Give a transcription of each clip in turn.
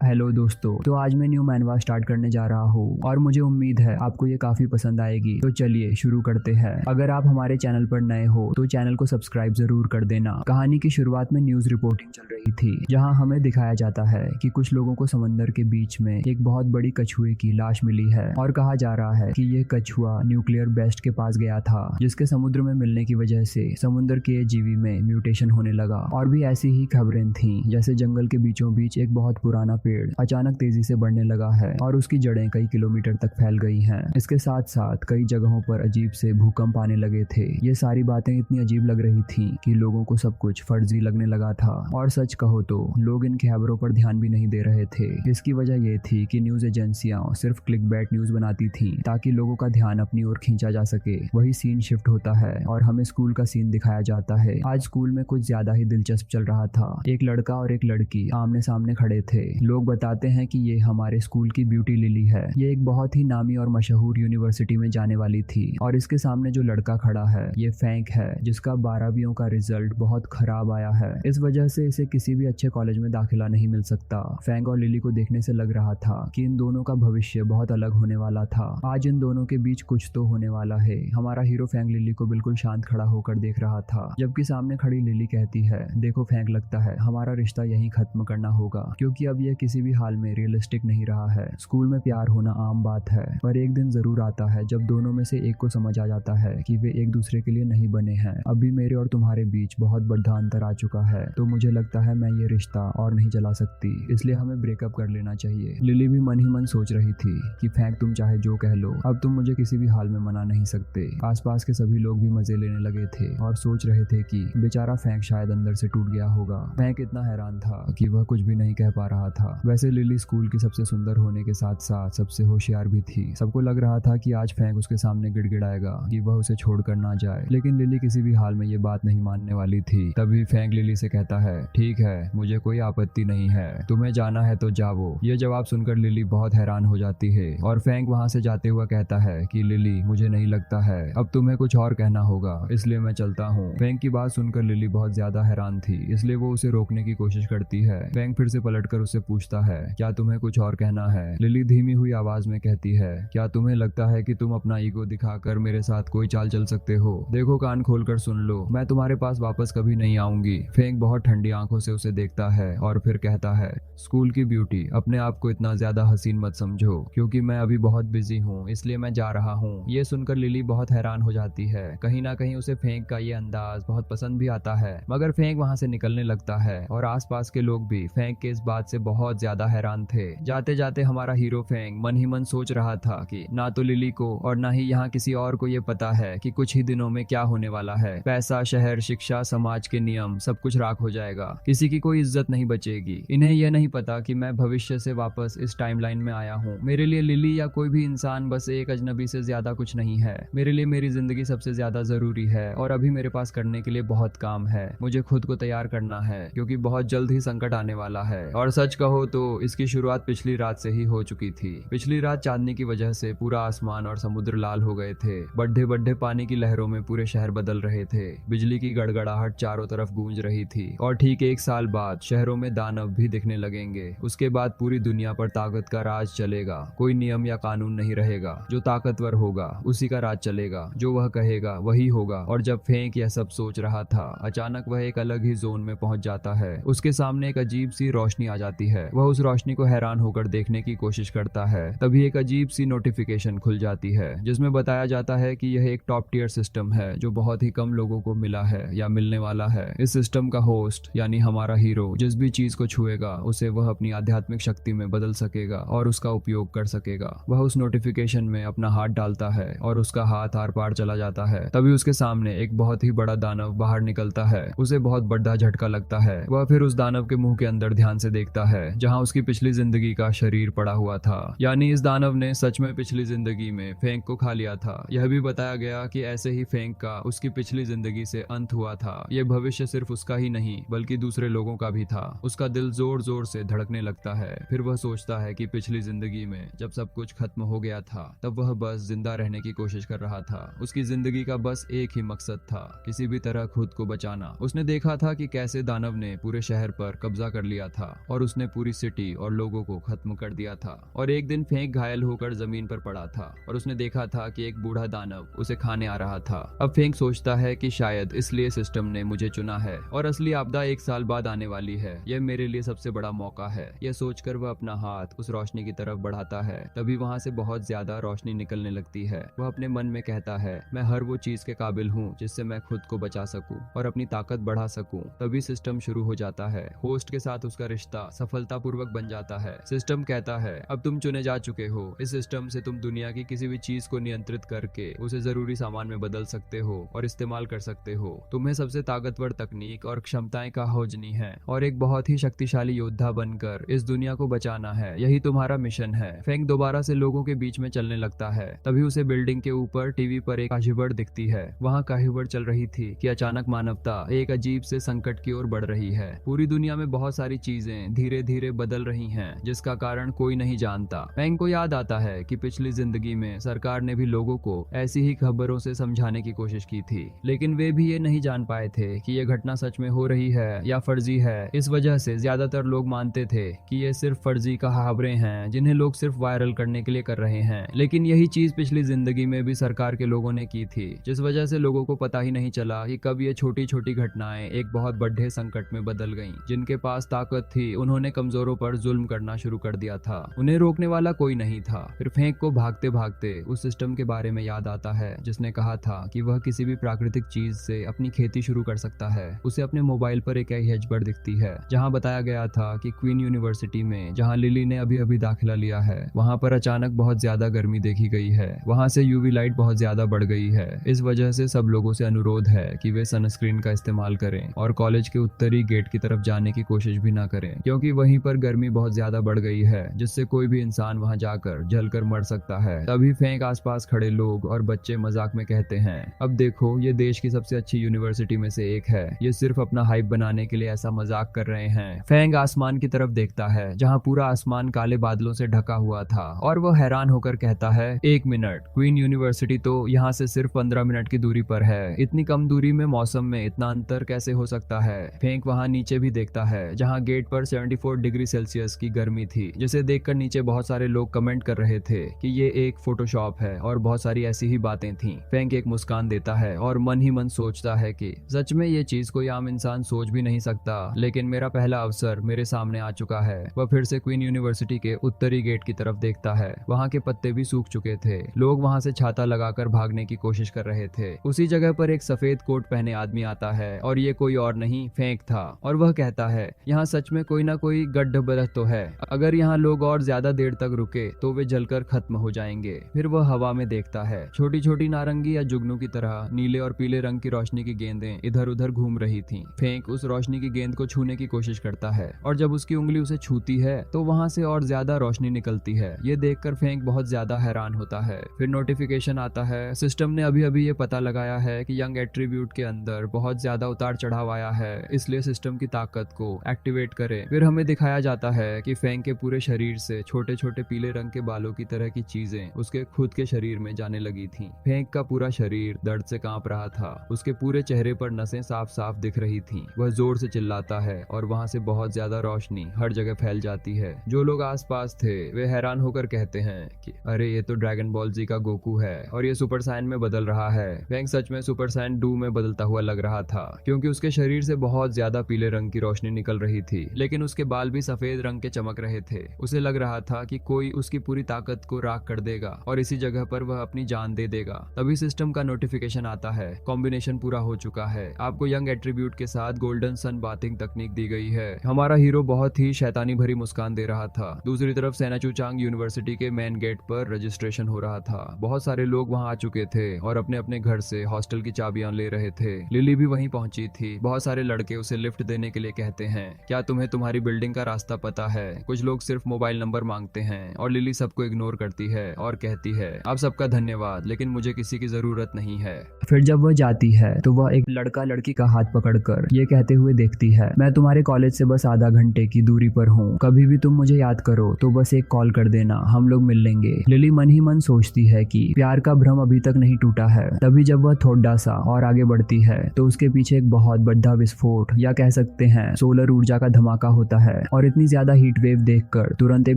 Hello दोस्तों, तो आज मैं न्यू मैनवा स्टार्ट करने जा रहा हूँ और मुझे उम्मीद है आपको ये काफी पसंद आएगी। तो चलिए शुरू करते हैं। अगर आप हमारे चैनल पर नए हो तो चैनल को सब्सक्राइब जरूर कर देना। कहानी की शुरुआत में न्यूज रिपोर्टिंग चल रही थी, जहाँ हमें दिखाया जाता है कि कुछ लोगों को समंदर के बीच में एक बहुत बड़ी कछुए की लाश मिली है और कहा जा रहा है कि ये कछुआ न्यूक्लियर बेस्ट के पास गया था, जिसके समुद्र में मिलने की वजह से समुद्र के जीवी में म्यूटेशन होने लगा। और भी ऐसी ही खबरें थी, जैसे जंगल के बीचों बीच एक बहुत पुराना पेड़ अचानक तेजी से बढ़ने लगा है और उसकी जड़ें कई किलोमीटर तक फैल गई हैं। इसके साथ साथ कई जगहों पर अजीब से भूकंप आने लगे थे। ये सारी बातें इतनी अजीब लग रही थी कि लोगों को सब कुछ फर्जी लगने लगा था। और सच कहो तो लोग इन खबरों पर ध्यान भी नहीं दे रहे थे। इसकी वजह ये थी कि न्यूज एजेंसियां सिर्फ क्लिकबैट न्यूज बनाती थी ताकि लोगों का ध्यान अपनी ओर खींचा जा सके। वही सीन शिफ्ट होता है और हमें स्कूल का सीन दिखाया जाता है। आज स्कूल में कुछ ज्यादा ही दिलचस्प चल रहा था। एक लड़का और एक लड़की आमने सामने खड़े थे। लोग बताते हैं कि ये हमारे स्कूल की ब्यूटी लिली है। ये एक बहुत ही नामी और मशहूर यूनिवर्सिटी में जाने वाली थी और इसके सामने जो लड़का खड़ा है ये फैंक है, जिसका 12वीं का रिजल्ट बहुत खराब आया है। इस वजह से इसे किसी भी अच्छे कॉलेज में दाखिला नहीं मिल सकता। फैंक और लिली को देखने से लग रहा था कि इन दोनों का भविष्य बहुत अलग होने वाला था। आज इन दोनों के बीच कुछ तो होने वाला है। हमारा हीरो फैंक लिली को बिल्कुल शांत खड़ा होकर देख रहा था, जबकि सामने खड़ी लिली कहती है, देखो फैंक, लगता है हमारा रिश्ता यहीं खत्म करना होगा, क्योंकि अब यह किसी भी हाल में रियलिस्टिक नहीं रहा है। स्कूल में प्यार होना आम बात है, पर एक दिन जरूर आता है जब दोनों में से एक को समझ आ जाता है कि वे एक दूसरे के लिए नहीं बने हैं। अभी मेरे और तुम्हारे बीच बहुत बड़ा अंतर आ चुका है, तो मुझे लगता है मैं ये रिश्ता और नहीं चला सकती, इसलिए हमें ब्रेकअप कर लेना चाहिए। लिली भी मन ही मन सोच रही थी कि फैंक, तुम चाहे जो कह लो, अब तुम मुझे किसी भी हाल में मना नहीं सकते। आसपास के सभी लोग भी मजे लेने लगे थे और सोच रहे थे कि बेचारा फैंक शायद अंदर से टूट गया होगा। फैंक इतना हैरान था कि वह कुछ भी नहीं कह पा रहा था। वैसे लिली स्कूल की सबसे सुंदर होने के साथ साथ सबसे होशियार भी थी। सबको लग रहा था कि आज फैंक उसके सामने गिड़गिड़ाएगा कि वह उसे छोड़कर ना जाए, लेकिन लिली किसी भी हाल में ये बात नहीं मानने वाली थी। तभी फैंक लिली से कहता है, ठीक है, मुझे कोई आपत्ति नहीं है, तुम्हें जाना है तो जाओ। ये जवाब सुनकर लिली बहुत हैरान हो जाती है और फैंक वहां से जाते हुए कहता है कि लिली, मुझे नहीं लगता है अब तुम्हें कुछ और कहना होगा, इसलिए मैं चलता हूँ। फैंक की बात सुनकर लिली बहुत ज्यादा हैरान थी, इसलिए वो उसे रोकने की कोशिश करती है। फैंक फिर से पलटकर उससे पूछता है, क्या तुम्हें कुछ और कहना है? लिली धीमी हुई आवाज में कहती है, क्या तुम्हें लगता है कि तुम अपना ईगो दिखाकर मेरे साथ कोई चाल चल सकते हो? देखो, कान खोलकर सुन लो, मैं तुम्हारे पास वापस कभी नहीं आऊंगी। फैंक बहुत ठंडी आंखों से उसे देखता है और फिर कहता है, स्कूल की ब्यूटी, अपने आप को इतना ज्यादा हसीन मत समझो, क्योंकि मैं अभी बहुत बिजी हूँ, इसलिए मैं जा रहा हूँ। ये सुनकर लिली बहुत हैरान हो जाती है। कहीं ना कहीं उसे फैंक का ये अंदाज बहुत पसंद भी आता है, मगर फैंक वहां से निकलने लगता है और आसपास के लोग भी फैंक के इस बात से बहुत ज्यादा हैरान थे। जाते जाते हमारा हीरो फैंक मन ही मन सोच रहा था कि ना तो लिली को और ना ही यहाँ किसी और को ये पता है कि कुछ ही दिनों में क्या होने वाला है। पैसा, शहर, शिक्षा, समाज के नियम, सब कुछ राख हो जाएगा। किसी की कोई इज्जत नहीं बचेगी। इन्हें यह नहीं पता कि मैं भविष्य से वापस इस टाइमलाइन में आया हूँ। मेरे लिए लिली या कोई भी इंसान बस एक अजनबी से ज्यादा कुछ नहीं है। मेरे लिए मेरी जिंदगी सबसे ज्यादा जरूरी है और अभी मेरे पास करने के लिए बहुत काम है। मुझे खुद को तैयार करना है, क्योंकि बहुत जल्द ही संकट आने वाला है। और सच कहो तो इसकी शुरुआत पिछली रात से ही हो चुकी थी। पिछली रात चांदनी की वजह से पूरा आसमान और समुद्र लाल हो गए थे। बढ़े बढ़े पानी की लहरों में पूरे शहर बदल रहे थे। बिजली की गड़गड़ाहट चारों तरफ गूंज रही थी और ठीक 1 साल बाद शहरों में दानव भी दिखने लगेंगे। उसके बाद पूरी दुनिया पर ताकत का राज चलेगा। कोई नियम या कानून नहीं रहेगा। जो ताकतवर होगा उसी का राज चलेगा, जो वह कहेगा वही होगा। और जब फैंक यह सब सोच रहा था, अचानक वह एक अलग ही जोन में पहुंच जाता है। उसके सामने एक अजीब सी रोशनी आ जाती है। वह उस रोशनी को हैरान होकर देखने की कोशिश करता है। तभी एक अजीब सी नोटिफिकेशन खुल जाती है, जिसमें बताया जाता है कि यह एक टॉप टियर सिस्टम है जो बहुत ही कम लोगों को मिला है या मिलने वाला है। इस सिस्टम का होस्ट यानी हमारा हीरो जिस भी चीज को छुएगा उसे वह अपनी आध्यात्मिक शक्ति में बदल सकेगा और उसका उपयोग कर सकेगा। वह उस नोटिफिकेशन में अपना हाथ डालता है और उसका हाथ आर पार चला जाता है। तभी उसके सामने एक बहुत ही बड़ा दानव बाहर निकलता है। उसे बहुत बड़ा झटका लगता है। वह फिर उस दानव के मुंह के अंदर ध्यान से देखता है, जहां उसकी पिछली जिंदगी का शरीर पड़ा हुआ था। यानी इस दानव ने सच में पिछली जिंदगी में फैंक को खा लिया था। यह भी बताया गया कि ऐसे ही फैंक का उसकी पिछली जिंदगी से अंत हुआ था। यह भविष्य सिर्फ उसका ही नहीं बल्कि दूसरे लोगों का भी था। उसका दिल जोर जोर से धड़कने लगता है। फिर वह सोचता है कि पिछली जिंदगी में जब सब कुछ खत्म हो गया था, तब वह बस जिंदा रहने की कोशिश कर रहा था। उसकी जिंदगी का बस एक ही मकसद था, किसी भी तरह खुद को बचाना। उसने देखा था कि कैसे दानव ने पूरे शहर पर कब्जा कर लिया था और उसने पूरी पूरी सिटी और लोगों को खत्म कर दिया था। और एक दिन फेंक घायल होकर जमीन पर पड़ा था और उसने देखा था कि एक बूढ़ा दानव उसे खाने आ रहा था। अब फेंक सोचता है कि शायद इसलिए सिस्टम ने मुझे चुना है और असली आपदा 1 साल बाद आने वाली है। यह मेरे लिए सबसे बड़ा मौका है। यह सोचकर वह अपना हाथ उस रोशनी की तरफ बढ़ाता है। तभी वहां से बहुत ज्यादा रोशनी निकलने लगती है। वह अपने मन में कहता है, मैं हर वो चीज के काबिल हूँ जिससे मैं खुद को बचा सकूं और अपनी ताकत बढ़ा सकूं। तभी सिस्टम शुरू हो जाता है। होस्ट के साथ उसका रिश्ता सफलतापूर्वक बन जाता है। सिस्टम कहता है, अब तुम चुने जा चुके हो। इस सिस्टम से तुम दुनिया की किसी भी चीज को नियंत्रित करके उसे जरूरी सामान में बदल सकते हो और इस्तेमाल कर सकते हो। तुम्हें सबसे ताकतवर तकनीक और क्षमताएं का खोजनी है और एक बहुत ही शक्तिशाली योद्धा बनकर इस दुनिया को बचाना है। यही तुम्हारा मिशन है। फेंक दोबारा से लोगों के बीच में चलने लगता है। तभी उसे बिल्डिंग के ऊपर टीवी पर एक काहिबड़ दिखती है। वहाँ काहिबड़ चल रही थी कि अचानक मानवता एक अजीब से संकट की ओर बढ़ रही है। पूरी दुनिया में बहुत सारी चीजें धीरे धीरे बदल रही हैं, जिसका कारण कोई नहीं जानता। फेंक को याद आता है कि पिछली जिंदगी में सरकार ने भी लोगों को ऐसी ही खबरों से समझाने की कोशिश की थी, लेकिन वे भी ये नहीं जान पाए थे कि ये घटना सच में हो रही है या फर्जी है। इस वजह से ज्यादातर लोग मानते थे कि ये सिर्फ फर्जी कहावतें हैं जिन्हें लोग सिर्फ वायरल करने के लिए कर रहे हैं। लेकिन यही चीज पिछली जिंदगी में भी सरकार के लोगों ने की थी, जिस वजह से लोगों को पता ही नहीं चला कि कब ये छोटी छोटी घटनाएं एक बहुत बड़े संकट में बदल गईं। जिनके पास ताकत थी उन्होंने कमजोरों पर जुल्म करना शुरू कर दिया था। उन्हें रोकने वाला कोई नहीं था। फिर फेंक को भागते भागते उस सिस्टम के बारे में याद आता है जिसने कहा था कि वह किसी भी प्राकृतिक चीज से अपनी खेती शुरू कर सकता है। उसे अपने मोबाइल पर एक हैचबर्ड दिखती है जहां बताया गया था कि क्वीन यूनिवर्सिटी में, जहां लिली ने अभी अभी दाखिला लिया है, वहां पर अचानक बहुत ज्यादा गर्मी देखी गई है। वहां से यूवी लाइट बहुत ज्यादा बढ़ गई है। इस वजह से सब लोगों से अनुरोध है कि वे सनस्क्रीन का इस्तेमाल करें और कॉलेज के उत्तरी गेट की तरफ जाने की कोशिश भी ना करें, क्योंकि वहीं पर गर्मी बहुत ज्यादा बढ़ गई है, जिससे कोई भी इंसान वहां जाकर जलकर मर सकता है। तभी फेंक आसपास खड़े लोग और बच्चे मजाक में कहते हैं, अब देखो ये देश की सबसे अच्छी यूनिवर्सिटी में से एक है। ये सिर्फ अपना हाइप बनाने के लिए ऐसा मजाक कर रहे हैं। फेंक आसमान की तरफ देखता है जहां पूरा आसमान काले बादलों से ढका हुआ था और वह हैरान होकर कहता है, 1 मिनट, क्वीन यूनिवर्सिटी तो यहाँ से सिर्फ 15 मिनट की दूरी पर है। इतनी कम दूरी में मौसम में इतना अंतर कैसे हो सकता है? फेंक वहाँ नीचे भी देखता है जहाँ गेट पर 74 डिग्री सेल्सियस की गर्मी थी, जिसे देखकर नीचे बहुत सारे लोग कमेंट कर रहे थे कि ये एक फोटोशॉप है और बहुत सारी ऐसी ही बातें थी। फेंक एक मुस्कान देता है और मन ही मन सोचता है कि सच में ये चीज कोई आम इंसान सोच भी नहीं सकता, लेकिन मेरा पहला अवसर मेरे सामने आ चुका है। वह फिर से क्वीन यूनिवर्सिटी के उत्तरी गेट की तरफ देखता है। वहाँ के पत्ते भी सूख चुके थे। लोग वहाँ से छाता लगाकर भागने की कोशिश कर रहे थे। उसी जगह पर एक सफेद कोट पहने आदमी आता है और ये कोई और नहीं फेंक था। और वह कहता है, यहाँ सच में कोई ना कोई गड्ढ तो है। अगर यहाँ लोग और ज्यादा देर तक रुके तो वे जलकर खत्म हो जाएंगे। फिर वह हवा में देखता है। छोटी छोटी नारंगी या जुगनू की तरह नीले और पीले रंग की रोशनी की गेंदें इधर उधर घूम रही थीं। फेंक उस रोशनी की गेंद को छूने की कोशिश करता है और जब उसकी उंगली उसे छूती है तो वहां से और ज्यादा रोशनी निकलती है। ये देखकर फेंक बहुत ज्यादा हैरान होता है। फिर नोटिफिकेशन आता है, सिस्टम ने अभी अभी ये पता लगाया है कि यंग एट्रीब्यूट के अंदर बहुत ज्यादा उतार चढ़ाव आया है, इसलिए सिस्टम की ताकत को एक्टिवेट करें। फिर हमें दिखाया जाता है कि फेंक के पूरे शरीर से छोटे छोटे पीले रंग के बालों की तरह की चीजें उसके खुद के शरीर में जाने लगी थीं। फेंक का पूरा शरीर दर्द से कांप रहा था। उसके पूरे चेहरे पर नसें साफ साफ दिख रही थीं। वह जोर से चिल्लाता है और वहां से बहुत ज्यादा रोशनी हर जगह फैल जाती है। जो लोग आसपास थे वे हैरान होकर कहते हैं कि अरे ये तो ड्रैगन बॉल जी का गोकू है और ये सुपर साइन में बदल रहा है। फेंक सच में सुपर साइन 2 में बदलता हुआ लग रहा था, क्योंकि उसके शरीर से बहुत ज्यादा पीले रंग की रोशनी निकल रही थी, लेकिन उसके बाल भी सफेद रंग के चमक रहे थे। उसे लग रहा था कि कोई उसकी पूरी ताकत को राख कर देगा और इसी जगह पर वह अपनी जान दे देगा। तभी सिस्टम का नोटिफिकेशन आता है, कॉम्बिनेशन पूरा हो चुका है। आपको यंग एट्रीब्यूट के साथ गोल्डन सन बाथिंग तकनीक दी गई है। हमारा हीरो बहुत ही शैतानी भरी मुस्कान दे रहा था। दूसरी तरफ सेनाचुचांग यूनिवर्सिटी के मेन गेट पर रजिस्ट्रेशन हो रहा था। बहुत सारे लोग वहां आ चुके थे और अपने अपने घर से हॉस्टल की चाबियां ले रहे थे। लिली भी वहीं पहुंची थी। बहुत सारे लड़के उसे लिफ्ट देने के लिए कहते हैं, क्या तुम्हें तुम्हारी बिल्डिंग का रास्ता पता है? कुछ लोग सिर्फ मोबाइल नंबर मांगते हैं और लिली सबको इग्नोर करती है और कहती है, आप सबका धन्यवाद, लेकिन मुझे किसी की जरूरत नहीं है। फिर जब वह जाती है तो वह एक लड़का लड़की का हाथ पकड़कर ये कहते हुए देखती है, मैं तुम्हारे कॉलेज से बस आधा घंटे की दूरी पर हूँ। कभी भी तुम मुझे याद करो तो बस एक कॉल कर देना, हम लोग मिल लेंगे। लिली मन ही मन सोचती है कि प्यार का भ्रम अभी तक नहीं टूटा है। तभी जब वह थोड़ा सा और आगे बढ़ती है तो उसके पीछे एक बहुत बड़ा विस्फोट या कह सकते हैं सोलर ऊर्जा का धमाका होता है और इतनी ज्यादा हीट वेव देखकर तुरंत एक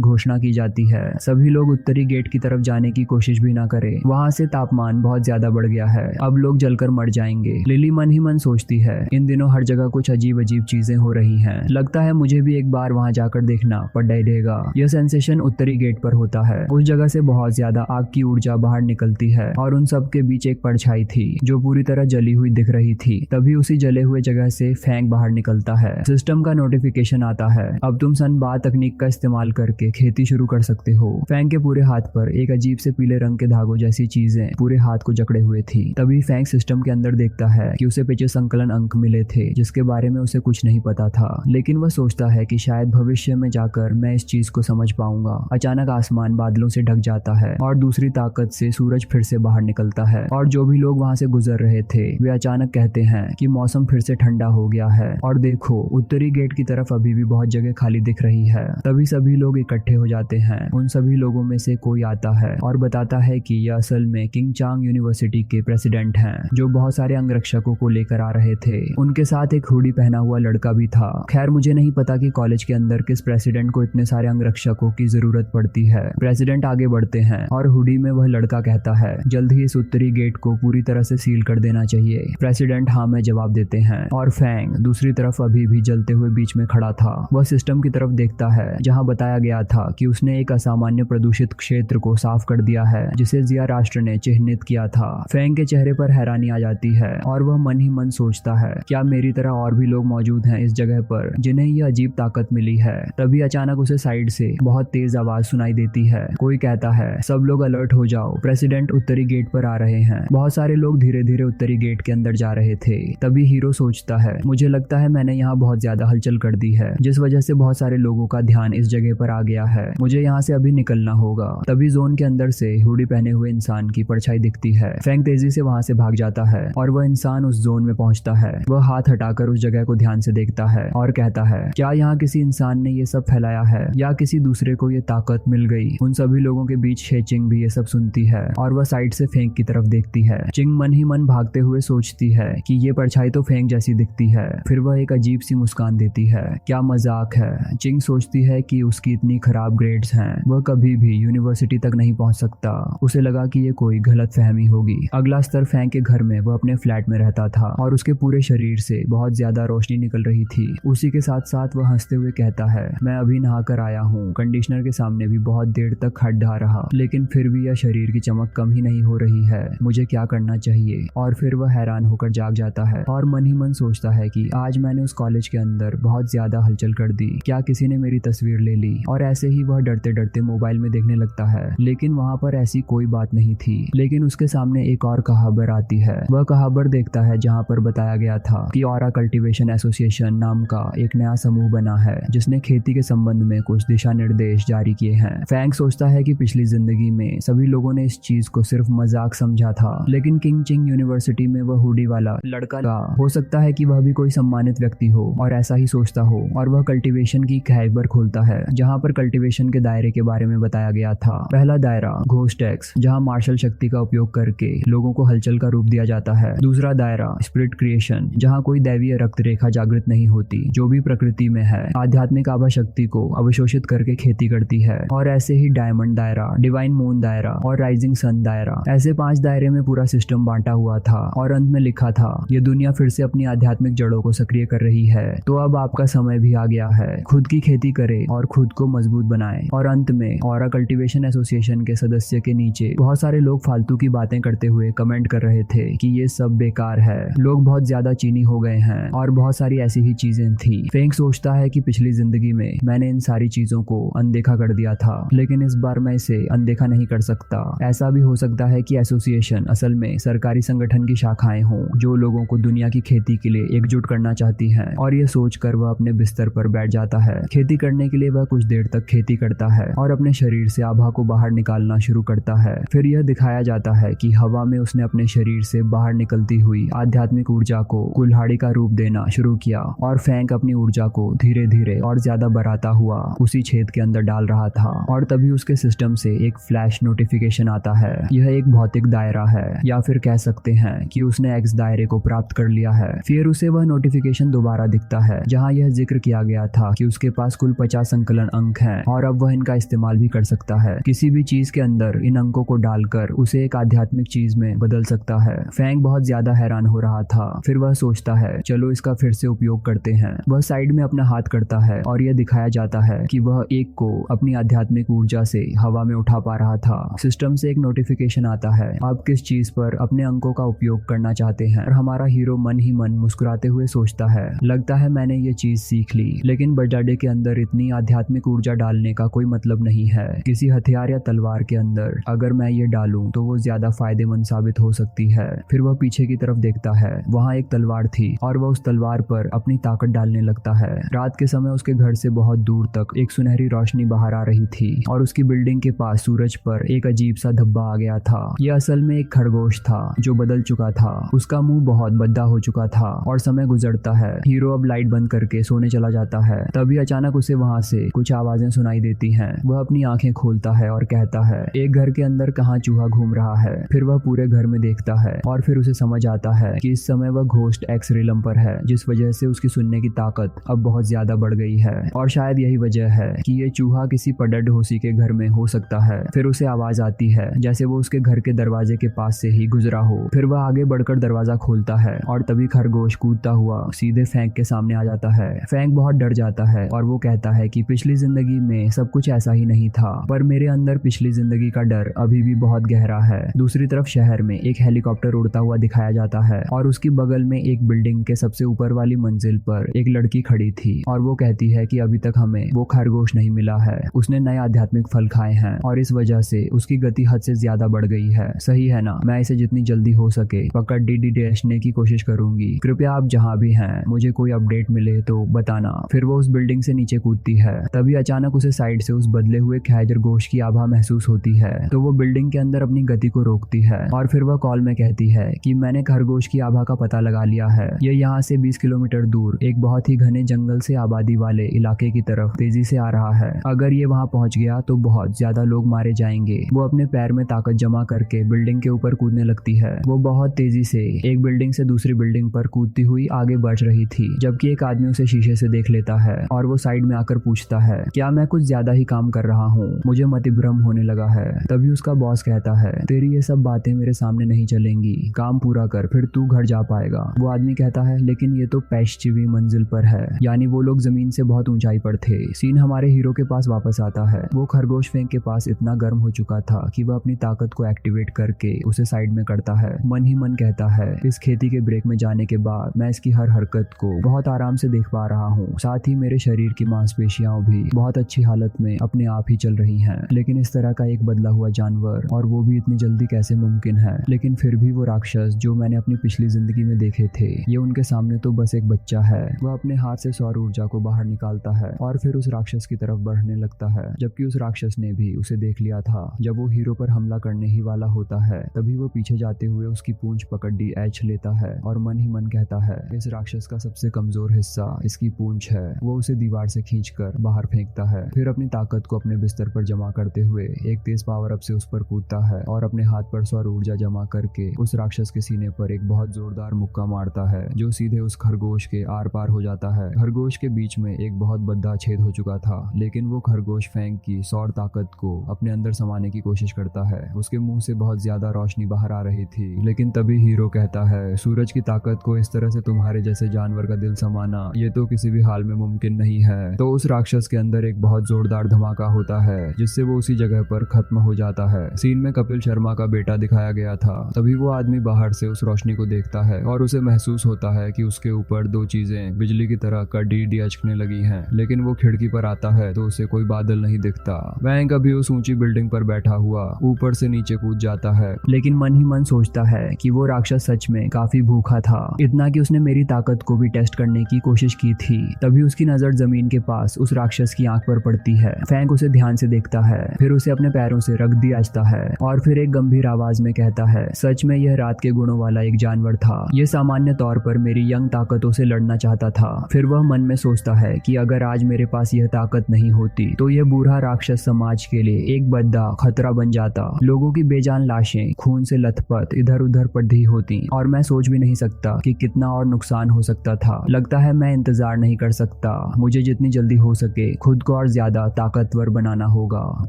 घोषणा की जाती है, सभी लोग उत्तरी गेट की तरफ जाने की कोशिश भी ना करें, वहाँ से तापमान बहुत ज्यादा बढ़ गया है, अब लोग जलकर मर जाएंगे। लिली मन ही मन सोचती है इन दिनों हर जगह कुछ अजीब अजीब चीजें हो रही हैं, लगता है मुझे भी एक बार वहाँ जाकर देखना पड़ेगा। यह सेंसेशन उत्तरी गेट पर होता है। उस जगह से बहुत ज्यादा आग की ऊर्जा बाहर निकलती है और उन सब के बीच एक परछाई थी जो पूरी तरह जली हुई दिख रही थी। तभी उसी जले हुए जगह से फैंग बाहर निकलता है। सिस्टम का नोटिफिकेशन आता है, अब तुम सनबाथ तकनीक का इस्तेमाल करके खेती शुरू कर सकते हो। फैंग के पूरे हाथ पर एक अजीब से पीले रंग के धागों जैसी चीजें पूरे हाथ को जकड़े हुए थी। तभी फैंग सिस्टम के अंदर देखता है कि उसे पिछले संकलन अंक मिले थे जिसके बारे में उसे कुछ नहीं पता था, लेकिन वह सोचता है कि शायद भविष्य में जाकर मैं इस चीज को समझ पाऊंगा। अचानक आसमान बादलों से ढक जाता है और दूसरी ताकत से सूरज फिर से बाहर निकलता है और जो भी लोग वहां से गुजर रहे थे वे अचानक कहते हैं कि मौसम फिर से ठंडा हो गया है और देखो उत्तरी गेट की तरफ अभी भी बहुत जगह खाली दिख रही है। तभी सभी लोग इकट्ठे हो जाते हैं। उन सभी लोगों में से कोई आता है और बताता है कि यह असल में किंग चांग यूनिवर्सिटी के प्रेसिडेंट हैं जो बहुत सारे अंगरक्षकों को लेकर आ रहे थे। उनके साथ एक हुडी पहना हुआ लड़का भी था। खैर मुझे नहीं पता कि कॉलेज के अंदर किस प्रेसिडेंट को इतने सारे अंगरक्षकों की जरूरत पड़ती है। प्रेसिडेंट आगे बढ़ते हैं और हुडी में वह लड़का कहता है जल्द ही इस उत्तरी गेट को पूरी तरह से सील कर देना चाहिए। प्रेसिडेंट हाँ में जवाब देते हैं और फैंग दूसरी तरफ अभी भी जलते हुए बीच में खड़ा था। वह सिस्टम की तरफ देखता है जहां बताया गया था कि उसने एक असामान्य प्रदूषित क्षेत्र को साफ कर दिया है जिसे जिया राष्ट्र ने चिन्हित किया था। फैंग के चेहरे पर हैरानी आ जाती है और वह मन ही मन सोचता है क्या मेरी तरह और भी लोग मौजूद हैं इस जगह पर जिन्हें यह अजीब ताकत मिली है। तभी अचानक उसे साइड से बहुत तेज आवाज सुनाई देती है। कोई कहता है सब लोग अलर्ट हो जाओ, प्रेसिडेंट उत्तरी गेट पर आ रहे हैं। बहुत सारे लोग धीरे धीरे उत्तरी गेट के अंदर जा रहे थे। तभी हीरो सोचता है मुझे लगता है मैंने यहाँ बहुत ज्यादा हलचल कर दी है जिस वजह से बहुत सारे लोगों का ध्यान इस जगह पर आ गया है, मुझे यहाँ से अभी निकलना होगा। तभी जोन के अंदर से हुडी पहने हुए इंसान की परछाई दिखती है। फैंग तेजी से वहां से भाग जाता है और वह इंसान उस जोन में पहुंचता है। वह हाथ हटाकर उस जगह को ध्यान से देखता है और कहता है क्या यहाँ किसी इंसान ने ये सब फैलाया है या किसी दूसरे को ये ताकत मिल गई। उन सभी लोगों के बीच चिंग भी ये सब सुनती है और वह साइड से फैंग की तरफ देखती है। चिंग मन ही मन भागते हुए सोचती है कि ये परछाई तो फैंग जैसी दिखती है। फिर वह एक अजीब सी मुस्कान देती है, क्या मजाक है। चिंग सोचती है कि उसकी इतनी खराब ग्रेड्स हैं, वह कभी भी यूनिवर्सिटी तक नहीं पहुंच सकता। उसे लगा कि ये कोई गलत फहमी होगी। अगला स्तर फैंग के घर में वह अपने फ्लैट में रहता था और उसके पूरे शरीर से बहुत ज्यादा रोशनी निकल रही थी। उसी के साथ साथ वह हंसते हुए कहता है मैं अभी नहा कर आया हूँ। कंडीशनर के सामने भी बहुत देर तक खड़ा रहा लेकिन फिर भी यह शरीर की चमक कम ही नहीं हो रही है, मुझे क्या करना चाहिए। और फिर वह हैरान होकर जाग जाता है और मन ही मन सोचता है कि आज मैंने उस कॉलेज के अंदर बहुत ज्यादा हलचल कर दी, क्या किसी ने मेरी तस्वीर ले ली। और ऐसे ही वह डरते डरते मोबाइल में देखने लगता है लेकिन वहाँ पर ऐसी कोई बात नहीं थी। लेकिन उसके सामने एक और खबर आती है। वह खबर देखता है जहाँ पर बताया गया था कि ऑरा कल्टीवेशन एसोसिएशन नाम का एक नया समूह बना है जिसने खेती के संबंध में कुछ दिशा निर्देश जारी किए हैं। फैंग सोचता है कि पिछली जिंदगी में सभी लोगों ने इस चीज को सिर्फ मजाक समझा था लेकिन किंग चिंग यूनिवर्सिटी में वह हुडी वाला लड़का हो सकता है कि वह भी कोई सम्मानित व्यक्ति हो और ऐसा ही सोचता हो। और वह कल्टीवेशन की खैबर खोलता है जहाँ पर कल्टीवेशन के दायरे के बारे में बताया गया था। पहला दायरा घोस्ट टैक्स जहाँ मार्शल शक्ति का उपयोग करके लोगों को हलचल का रूप दिया जाता है। दूसरा दायरा स्पिरिट क्रिएशन जहाँ कोई दैवीय रक्त रेखा जागृत नहीं होती, जो भी प्रकृति में है आध्यात्मिक आभा शक्ति को अवशोषित करके खेती करती है। और ऐसे ही डायमंड दायरा, डिवाइन मून दायरा और राइजिंग सन दायरा, ऐसे 5 दायरे में पूरा सिस्टम बांटा हुआ था। और अंत में लिखा था ये दुनिया फिर से अपनी आध्यात्मिक जड़ों को सक्रिय कर रही है, तो अब आपका समय भी आ गया है। खुद की खेती करे और खुद को मजबूत बनाए। और अंत में ऑरा कल्टीवेशन एसोसिएशन के सदस्य के नीचे बहुत सारे लोग फालतू की बातें करते हुए कमेंट कर रहे थे कि ये सब बेकार है, लोग बहुत ज्यादा चीनी हो गए हैं और बहुत सारी ऐसी ही चीजें थी। फैंग सोचता है कि पिछली जिंदगी में मैंने इन सारी चीजों को अनदेखा कर दिया था लेकिन इस बार मैं इसे अनदेखा नहीं कर सकता। ऐसा भी हो सकता है कि एसोसिएशन असल में सरकारी संगठन की शाखाएं हों जो लोगों को दुनिया की खेती के लिए एकजुट करना चाहती हैं। और ये सोचकर वह अपने बिस्तर पर बैठ जाता है। खेती करने के लिए वह कुछ देर तक खेती करता है और अपने शरीर से आभा को बाहर निकालना शुरू करता है। फिर यह दिखाया जाता है कि हवा में उसने अपने शरीर से बाहर निकलती हुई आध्यात्मिक ऊर्जा को कुल्हाड़ी का रूप देना शुरू किया और फैंक अपनी ऊर्जा को धीरे धीरे और ज्यादा बढ़ाता हुआ उसी छेद के अंदर डाल रहा था। और तभी उसके सिस्टम से एक फ्लैश नोटिफिकेशन आता है। यह एक भौतिक दायरा है या फिर कह सकते हैं कि उसने एक्स दायरे को प्राप्त कर लिया है। फिर उसे वह नोटिफिकेशन दोबारा दिखता है जहां यह जिक्र किया गया था था कि उसके पास कुल 50 संकलन अंक हैं और अब वह इनका इस्तेमाल भी कर सकता है। किसी भी चीज के अंदर इन अंकों को डालकर उसे एक आध्यात्मिक चीज में बदल सकता है। फैंग बहुत ज्यादा हैरान हो रहा था। फिर वह सोचता है चलो इसका फिर से उपयोग करते हैं। वह साइड में अपना हाथ करता है और यह दिखाया जाता है कि वह एक को अपनी आध्यात्मिक ऊर्जा से हवा में उठा पा रहा था। सिस्टम से एक नोटिफिकेशन आता है, आप किस चीज पर अपने अंकों का उपयोग करना चाहते हैं। और हमारा हीरो मन ही मन मुस्कुराते हुए सोचता है, लगता है मैंने ये चीज सीख ली, लेकिन बजाडे के अंदर इतनी आध्यात्मिक ऊर्जा डालने का कोई मतलब नहीं है। किसी हथियार या तलवार के अंदर अगर मैं ये डालूं तो वो ज्यादा फायदेमंद साबित हो सकती है। फिर वह पीछे की तरफ देखता है, वहाँ एक तलवार थी और वह उस तलवार पर अपनी ताकत डालने लगता है। रात के समय उसके घर से बहुत दूर तक एक सुनहरी रोशनी बाहर आ रही थी और उसकी बिल्डिंग के पास सूरज पर एक अजीब सा धब्बा आ गया था। यह असल में एक खरगोश था जो बदल चुका था। उसका मुंह बहुत भद्दा हो चुका था और समय गुजरता है। हीरो अब लाइट बंद करके सोने चला जाता है। तभी अचानक उसे वहाँ से कुछ आवाजें सुनाई देती हैं। वह अपनी आंखें खोलता है और कहता है एक घर के अंदर कहाँ चूहा घूम रहा है। फिर वह पूरे घर में देखता है और फिर उसे समझ आता है कि इस समय वह घोस्ट एक्स रिलम पर है, जिस वजह से उसकी सुनने की ताकत अब बहुत ज्यादा बढ़ गई है। और शायद यही वजह है कि ये चूहा किसी पडडहोसी के घर में हो सकता है। फिर उसे आवाज आती है जैसे वो उसके घर के दरवाजे के पास से ही गुजरा हो। फिर वह आगे बढ़कर दरवाजा खोलता है और तभी खरगोश कूदता हुआ सीधे फैंक के सामने आ जाता है। फैंक बहुत डर जाता है और वो कहता है कि पिछली जिंदगी में सब कुछ ऐसा ही नहीं था, पर मेरे अंदर पिछली जिंदगी का डर अभी भी बहुत गहरा है। दूसरी तरफ शहर में एक हेलीकॉप्टर उड़ता हुआ दिखाया जाता है और उसकी बगल में एक बिल्डिंग के सबसे ऊपर वाली मंजिल पर एक लड़की खड़ी थी और वो कहती है कि अभी तक हमें वो खरगोश नहीं मिला है। उसने नए आध्यात्मिक फल खाए हैं और इस वजह से उसकी गति हद से ज्यादा बढ़ गई है। सही है ना? मैं इसे जितनी जल्दी हो सके पकड़ डीडीडीएचने की कोशिश करूंगी। कृपया आप जहाँ भी हैं मुझे कोई अपडेट मिले तो बताना। फिर वो उस बिल्डिंग से नीचे कूदती है। तभी अचानक उसे साइड से उस बदले हुए खरगोश की आभा महसूस होती है, तो वो बिल्डिंग के अंदर अपनी गति को रोकती है और फिर वह कॉल में कहती है कि मैंने खरगोश की आभा का पता लगा लिया है। ये यहाँ से 20 किलोमीटर दूर एक बहुत ही घने जंगल से आबादी वाले इलाके की तरफ तेजी से आ रहा है। अगर ये वहाँ पहुँच गया तो बहुत ज्यादा लोग मारे जाएंगे। वो अपने पैर में ताकत जमा करके बिल्डिंग के ऊपर कूदने लगती है। वो बहुत तेजी से एक बिल्डिंग से दूसरी बिल्डिंग पर कूदती हुई आगे बढ़ रही थी, जबकि एक आदमी उसे शीशे से देख लेता है और वो साइड में आकर पूछता है क्या मैं कुछ ज्यादा ही काम कर रहा हूँ, मुझे मतिभ्रम होने लगा है। तभी उसका बॉस कहता है तेरी ये सब बातें मेरे सामने नहीं चलेंगी, काम पूरा कर फिर तू घर जा पाएगा। वो आदमी कहता है लेकिन ये तो पैश्चिवी मंजिल पर है, यानी वो लोग जमीन से बहुत ऊंचाई पर थे। सीन हमारे हीरो के पास वापस आता है। वो खरगोश फैंक के पास इतना गर्म हो चुका था कि वह अपनी ताकत को एक्टिवेट करके उसे साइड में करता है। मन ही मन कहता है इस खेती के ब्रेक में जाने के बाद मैं इसकी हर हरकत को बहुत आराम से देख पा रहा हूँ, साथ ही मेरे शरीर की मांसपेशियां भी बहुत अच्छी हालत में अपने आप ही चल रही हैं। लेकिन इस तरह का एक बदला हुआ जानवर और वो भी इतनी जल्दी कैसे मुमकिन है? लेकिन फिर भी वो राक्षस जो मैंने अपनी पिछली जिंदगी में देखे थे, ये उनके सामने तो बस एक बच्चा है। वह अपने हाथ से सौर ऊर्जा को बाहर निकालता है और फिर उस राक्षस की तरफ बढ़ने लगता है, जबकि उस राक्षस ने भी उसे देख लिया था। जब वो हीरो पर हमला करने ही वाला होता है तभी वो पीछे जाते हुए उसकी पूंछ पकड़ डीएच लेता है और मन ही मन कहता है इस राक्षस का सबसे कमजोर हिस्सा इसकी पूंछ है। वो उसे दीवार से खींचकर बाहर फेंकता है। फिर अपनी ताकत को अपने बिस्तर पर जमा करते हुए एक तेज पावर अप से उस पर कूदता है और अपने हाथ पर सौर ऊर्जा जमा करके उस राक्षस के सीने पर एक बहुत जोरदार मुक्का मारता है जो सीधे उस खरगोश के आर पार हो जाता है। खरगोश के बीच में एक बहुत बड़ा छेद हो चुका था, लेकिन वो खरगोश फैंक की सौर ताकत को अपने अंदर समाने की कोशिश करता है। उसके मुंह से बहुत ज्यादा रोशनी बाहर आ रही थी, लेकिन तभी हीरो कहता है सूरज की ताकत को इस तरह से तुम्हारे जैसे जानवर का दिल समाना ये तो किसी भी हाल में मुमकिन नहीं है। तो उस राक्षस के अंदर एक बहुत जोरदार धमाका होता है जिससे वो उसी जगह पर खत्म हो जाता है। सीन में कपिल शर्मा का बेटा दिखाया गया था। तभी वो आदमी बाहर से उस रोशनी को देखता है और उसे महसूस होता है कि उसके ऊपर दो चीजें बिजली की तरह कड़ी अचकने लगी हैं। लेकिन वो खिड़की पर आता है तो उसे कोई बादल नहीं दिखता। वैंक अभी उस ऊंची बिल्डिंग पर बैठा हुआ ऊपर से नीचे कूद जाता है, लेकिन मन ही मन सोचता है कि वो राक्षस सच में काफी भूखा था, इतना कि उसने मेरी ताकत को भी टेस्ट करने की कोशिश की थी। तभी उसकी नजर जमीन के पास उस राक्षस की आंख पर पड़ती है। फैंक उसे ध्यान से देखता है, फिर उसे अपने पैरों से रख दियाचता है और फिर एक गंभीर आवाज में कहता है सच में यह रात के गुणों वाला एक जानवर था। ये सामान्य तौर पर मेरी यंग ताकतों से लड़ना चाहता था। फिर वह मन में सोचता है कि अगर आज मेरे पास यह ताकत नहीं होती तो यह बूढ़ा राक्षस समाज के लिए एक बड़ा खतरा बन जाता। लोगों की बेजान लाशें खून से लथपथ इधर उधर पड़ी होती और मैं सोच भी नहीं सकता कि कितना और नुकसान हो सकता था। लगता है मैं इंतजार नहीं कर सकता मुझे जितनी जल्दी हो सके खुद को और ज्यादा ताकतवर बनाना होगा।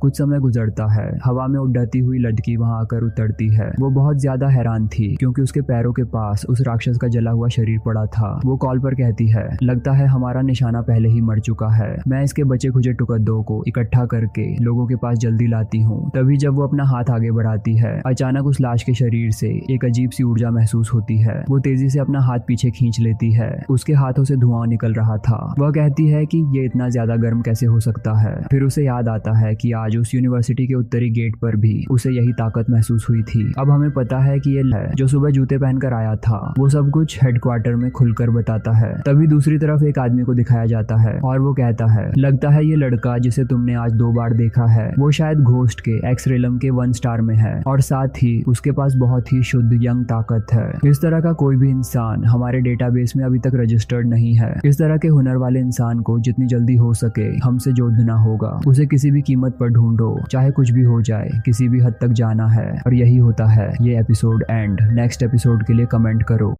कुछ समय गुजरता है, हवा में उड़ती हुई लड़की वहां आकर उतरती है। वो बहुत ज्यादा हैरान थी क्योंकि उसके पैरों के पास उस राक्षस का जला हुआ शरीर पड़ा था। वो कॉल पर कहती है, लगता है हमारा निशाना पहले ही मर चुका है। मैं इसके बचे खुचे टुकड़ों को इकट्ठा करके लोगों के पास जल्दी लाती हूँ। तभी जब वो अपना हाथ आगे बढ़ाती है, अचानक उस लाश के शरीर से एक अजीब सी ऊर्जा महसूस होती है। वो तेजी से अपना हाथ पीछे खींच लेती है। उसके हाथों से धुआं निकल रहा था। वह कहती है कि ये इतना ज्यादा गर्म कैसे हो सकता है। फिर उसे याद आता है कि आज उस यूनिवर्सिटी के उत्तरी गेट पर भी उसे यही ताकत महसूस हुई थी। अब हमें पता है कि ये है जो सुबह जूते पहनकर आया था। वो सब कुछ हेडक्वार्टर में खुलकर बताता है। तभी दूसरी तरफ एक आदमी को दिखाया जाता है और वो कहता है, लगता है ये लड़का जिसे तुमने आज 2 बार देखा है वो शायद घोस्ट के एक्स-रेलम के 1 स्टार में है और साथ ही उसके पास बहुत ही शुद्ध यंग ताकत है। इस तरह का कोई भी इंसान हमारे डेटाबेस में अभी तक रजिस्टर्ड नहीं है। इस तरह के हुनर वाले इंसान को जितनी जल्दी हो सके हमसे जोड़ना होगा। उसे किसी भी कीमत पर ढूंढो, चाहे कुछ भी हो जाए, किसी भी हद तक जाना है। और यही होता है ये एपिसोड एंड। नेक्स्ट एपिसोड के लिए कमेंट करो।